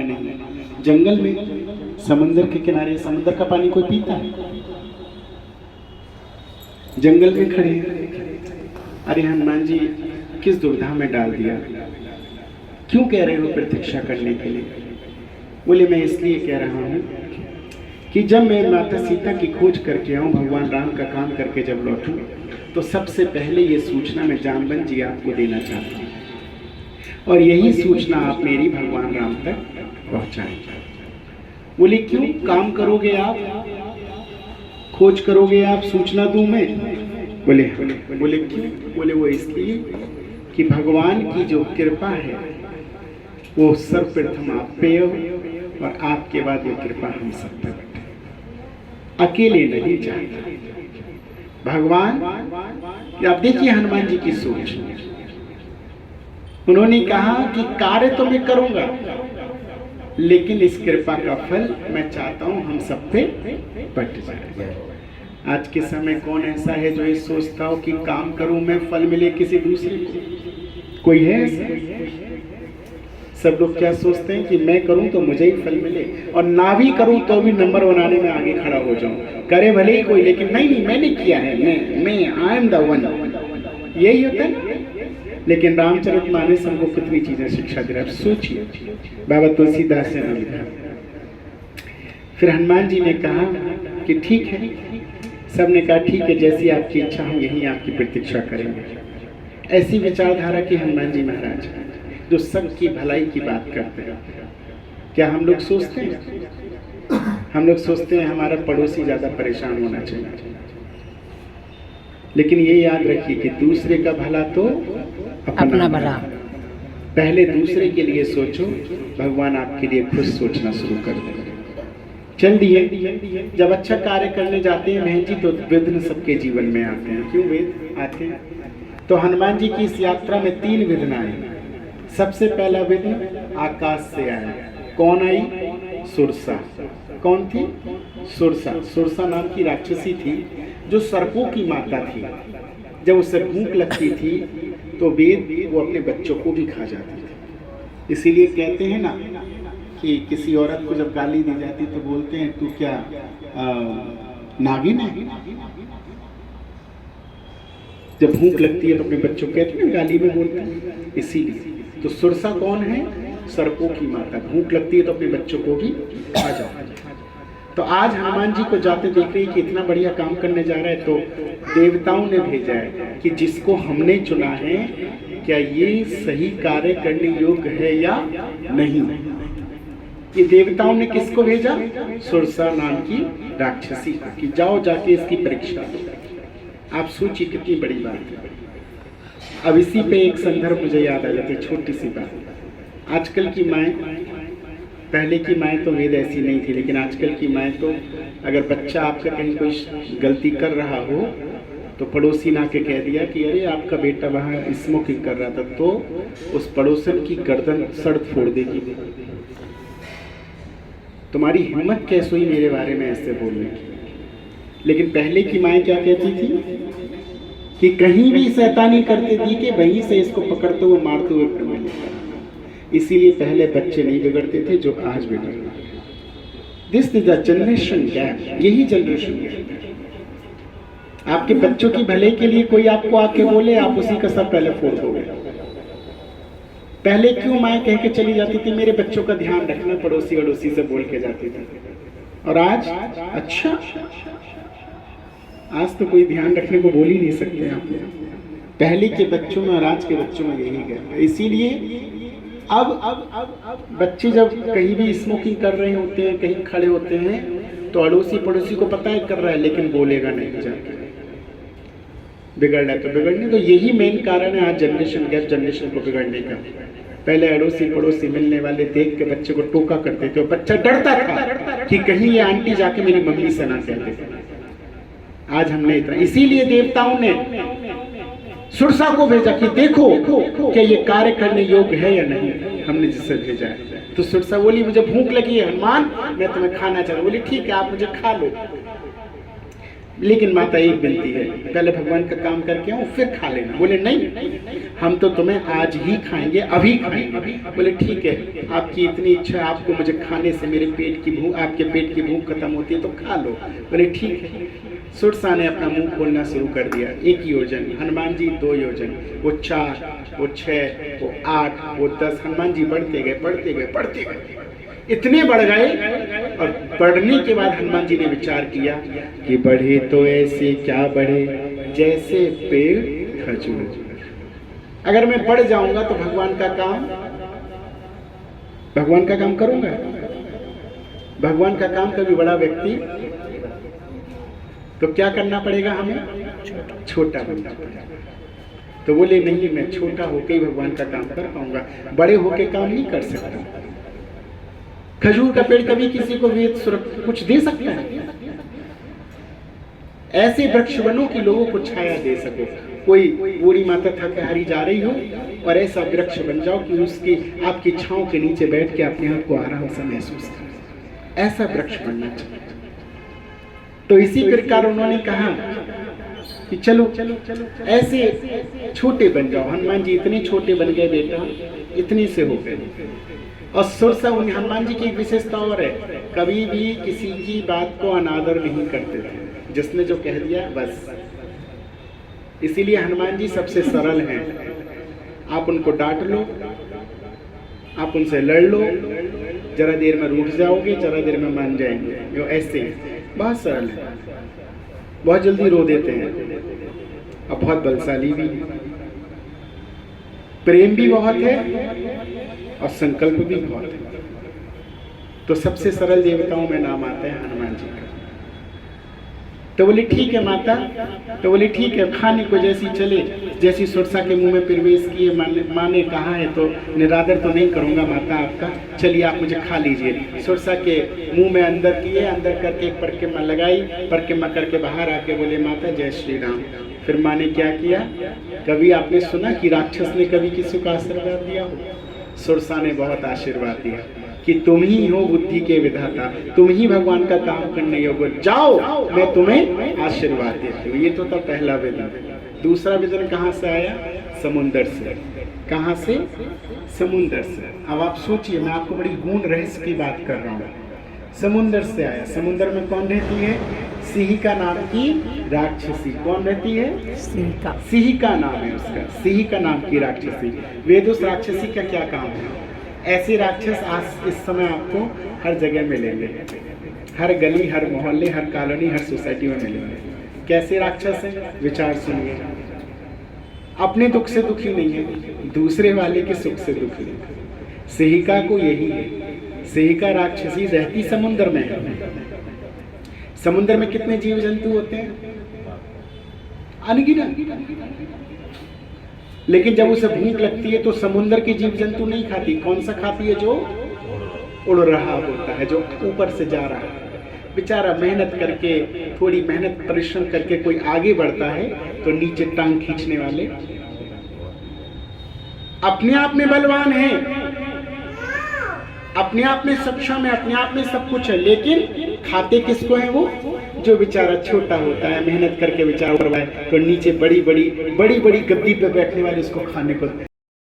माने नहीं। जंगल में, समंदर के किनारे, समंदर का पानी कोई पीता है? जंगल में खड़े हैं, अरे हनुमान जी किस दुविधा में डाल दिया, क्यों कह रहे हो प्रतीक्षा करने के लिए? बोले मैं इसलिए कह रहा हूँ कि जब मैं माता सीता की खोज करके आऊँ, भगवान राम का काम करके जब लौटूँ, तो सबसे पहले ये सूचना मैं जामवंत जी आपको देना चाहता हूँ, और यही सूचना आप मेरी भगवान राम तक पहुँचाएंगे। बोले क्यों, काम करोगे आप, खोज करोगे आप, सूचना दूं मैं? बोले क्यों? बोले वो इसलिए कि भगवान की जो कृपा है वो सर्वप्रथम आप पे हो, और आपके बाद वो कृपा हम सब पे बैठे, अकेले नहीं जाते भगवान। आप देखिए हनुमान जी की सोच, उन्होंने कहा कि कार्य तो मैं करूंगा, लेकिन इस कृपा का फल मैं चाहता हूं हम सब पे बट जाए। आज के समय कौन ऐसा है जो ये सोचता हो कि काम करूं मैं, फल मिले किसी दूसरे को? कोई है ऐसा? सब लोग क्या सोचते हैं कि मैं करूं तो मुझे ही फल मिले, और ना भी करूं तो भी नंबर बनाने में आगे खड़ा हो जाऊं, करे भले ही कोई, लेकिन नहीं मैंने किया है, मैं आई एम द वन, यही होता है। लेकिन रामचरितमानस हमको कितनी चीजें शिक्षा दे रहा है, सोचिए। बाबा तुलसीदास ने लिखा, फिर हनुमान जी ने कहा कि ठीक है, सबने कहा ठीक है, जैसी आपकी इच्छा हम यही आपकी प्रतीक्षा करेंगे। ऐसी विचारधारा के हनुमान जी महाराज जो सबकी भलाई की बात करते हैं। क्या हम लोग सोचते हैं? हम लोग सोचते हैं हमारा पड़ोसी ज्यादा परेशान होना चाहिए, लेकिन ये याद रखिए कि दूसरे का भला तो अपना भला। पहले दूसरे के लिए सोचो, भगवान आपके लिए खुद सोचना शुरू कर देंगे। चल दिए, जब अच्छा कार्य करने जाते हैं बहन जी तो विघ्न सबके जीवन में आते हैं। क्यों विघ्न आते हैं? तो हनुमान जी की इस यात्रा में 3 विघ्न आए। सबसे पहला विघ्न आकाश से आया। कौन आई? सुरसा। कौन थी? सुरसा। सुरसा नाम की राक्षसी थी जो सर्पों की माता थी। जब उसे भूख लगती थी तो वेद वो अपने बच्चों को भी खा जाती थी। इसीलिए कहते हैं ना कि किसी औरत को जब गाली दी जाती तो बोलते हैं तू क्या नागिन है? जब भूख लगती है तो अपने बच्चों को कहते हैं गाली में बोलते हैं। इसीलिए तो सुरसा कौन है? सर्पों की माता। भूख लगती है तो अपने बच्चों को भी खा जाओ। तो आज हनुमान जी को जाते देख रही कि इतना बढ़िया काम करने जा रहा है, तो देवताओं ने भेजा है कि जिसको हमने चुना है क्या ये सही कार्य करने योग्य है या नहीं। ये देवताओं ने किसको भेजा? सुरसा नाम की राक्षसी को, कि जाओ जाके इसकी परीक्षा दो। आप सोचिए कितनी बड़ी बात है। अब इसी पे एक संदर्भ मुझे याद आ जाती है, छोटी सी बात। आजकल की माएँ, पहले की माएँ तो वेद ऐसी नहीं थी, लेकिन आजकल की माएँ तो अगर बच्चा आपका कहीं कोई गलती कर रहा हो तो पड़ोसी ना के कह दिया कि अरे आपका बेटा वहाँ स्मोकिंग कर रहा था, तो उस पड़ोसन की गर्दन सड़ फोड़ देगी। तुम्हारी हिम्मत कैसे हुई मेरे बारे में ऐसे बोलने की? लेकिन पहले की माएँ क्या कहती थी कि कहीं भी शैतानी करते थी कि वहीं से इसको पकड़ते हुए मारते हुए फिर मिलेगा। इसीलिए पहले बच्चे नहीं बिगड़ते थे जो आज बिगड़ रहे हैं। This is the generation gap. यही जनरेशन गैप है। आपके बच्चों की भले के लिए कोई आपको आके बोले, आप उसी का सब पहले फोड़ दोगे। पहले क्यों माएँ कह के चली जाती थी मेरे बच्चों का ध्यान रखना, पड़ोसी अड़ोसी से बोल के जाती थी, और आज अच्छा, आज तो कोई ध्यान रखने को बोल ही नहीं सकते आप। पहले के बच्चों में और आज के बच्चों में यही गैप है। इसीलिए अब बच्चे जब कहीं भी स्मोकिंग कर रहे होते हैं, कहीं खड़े होते हैं, तो अड़ोसी पड़ोसी को पता है कर रहा है, लेकिन बोलेगा नहीं जाके। बिगड़ रहा है तो बिगड़ने। तो यही मेन कारण है आज जनरेशन गैप, जनरेशन को बिगड़ने का। पहले अड़ोसी पड़ोसी मिलने वाले देख के बच्चे को टोका करते थे, बच्चा डरता था कि कहीं ये आंटी जाके मेरी मम्मी से ना कह दे। आज हमने इतना, इसीलिए देवताओं ने सुरसा को भेजा कि देखो क्या ये कार्य करने योग्य है या नहीं। हमने जिससे भेजा है तो सुरसा बोली मुझे भूख लगी है हनुमान, मैं तुम्हें खाना चाहता हूँ। बोली ठीक है आप मुझे खा लो। लेकिन माता एक विनती है, पहले भगवान का काम करके आऊँ फिर खा लेना। बोले नहीं, हम तो तुम्हें आज ही खाएंगे, अभी खाएंगे। बोले ठीक है, आपकी इतनी इच्छा, आपको मुझे खाने से मेरे पेट की भूख, आपके पेट की भूख खत्म होती है तो खा लो। बोले ठीक है। सुरसा ने अपना मुंह खोलना शुरू कर दिया। 1 योजन, हनुमान जी 2 योजन, वो 4, वो 6, वो 8, वो 10। हनुमान जी बढ़ते गए, बढ़ते गए, बढ़ते गए, इतने बढ़ गए। और बढ़ने के बाद हनुमान जी ने विचार किया कि बढ़े तो ऐसे क्या बढ़े, जैसे पेड़ खजूर। अगर मैं बढ़ जाऊंगा तो भगवान का काम करूंगा। भगवान का काम कभी बड़ा व्यक्ति, तो क्या करना पड़ेगा हमें? छोटा बनना पड़ेगा। तो बोले नहीं, मैं छोटा होके ही भगवान का काम कर पाऊंगा, बड़े होके काम नहीं कर सकता। खजूर का पेड़ कभी किसी को भी कुछ दे सकता है? ऐसे वृक्ष बनो कि लोगों को छाया दे सको। कोई बूढ़ी माता थकहारी जा रही हो और ऐसा वृक्ष बन जाओ कि उसकी आपकी छांव के नीचे बैठ के अपने आप को आराम से महसूस करो। ऐसा वृक्ष बनना चाहिए। तो इसी प्रकार उन्होंने कहा कि चलो ऐसे छोटे बन जाओ। हनुमान जी इतने छोटे बन गए बेटा, इतने से हो गए। और सुरसा, हनुमान जी की एक विशेषता और है, कभी भी किसी की बात को अनादर नहीं करते थे। जिसने जो कह दिया बस। इसीलिए हनुमान जी सबसे सरल हैं। आप उनको डांट लो, आप उनसे लड़ लो, जरा देर में रूठ जाओगे, जरा देर में मान जाएंगे। जो ऐसे बहुत सरल है, बहुत जल्दी रो देते हैं और बहुत बलशाली भी है। प्रेम भी बहुत है और संकल्प भी बहुत है। तो सबसे सरल देवताओं में नाम आता है हनुमान जी का। तो बोली ठीक है माता, तो बोली ठीक है। खाने को जैसी चले, जैसी सुरसा के मुंह में प्रवेश किए, माँ ने कहा है तो निरादर तो नहीं करूंगा माता आपका, चलिए आप मुझे खा लीजिए। सुरसा के मुंह में अंदर किए, अंदर करके एक परिक्रमा लगाई, परिक्रमा करके बाहर आके बोले माता जय श्री राम। फिर माँ ने क्या किया? कभी आपने सुना कि राक्षस ने कभी किसी को आशीर्वाद दिया हो? सुरसा ने बहुत आशीर्वाद दिया कि तुम ही हो बुद्धि के विधाता, तुम ही भगवान का काम करने योग्य, जाओ मैं तुम्हें आशीर्वाद देती हूँ। ये तो था पहला विधान। दूसरा विधान कहाँ से आया? समुंदर से। कहाँ से? समुंदर से। अब आप सोचिए, मैं आपको बड़ी गूढ़ रहस्य की बात कर रहा हूँ। समुंदर से आया। समुंदर में कौन रहती है? सिहिका नाम की राक्षसी। कौन रहती है? सिहिका नाम है उसका, सिहिका नाम की राक्षसी। वेद उस राक्षसी का क्या काम है? ऐसे राक्षस आज इस समय आपको हर जगह मिलेंगे, हर गली, हर मोहल्ले, हर कॉलोनी, हर सोसाइटी में मिलेंगे। कैसे राक्षस हैं? विचार सुनिए। अपने दुख से दुखी नहीं है, दूसरे वाले के सुख से दुखी है। सिहिका को यही है। सिहिका राक्षसी रहती समुद्र में है। समुद्र में कितने जीव जंतु होते हैं? अनगिनत। लेकिन जब उसे भूख लगती है तो समुद्र के जीव जंतु नहीं खाती। कौन सा खाती है? जो उड़ रहा होता है, जो ऊपर से जा रहा है। बेचारा मेहनत करके, थोड़ी मेहनत परिश्रम करके कोई आगे बढ़ता है तो नीचे टांग खींचने वाले अपने आप में बलवान है, अपने आप में सक्षम है, अपने आप में सब कुछ है, लेकिन खाते किसको है? वो जो बेचारा छोटा होता है, मेहनत करके बेचारा ऊपर तो नीचे बड़ी बड़ी गद्दी पे बैठने वाले उसको खाने को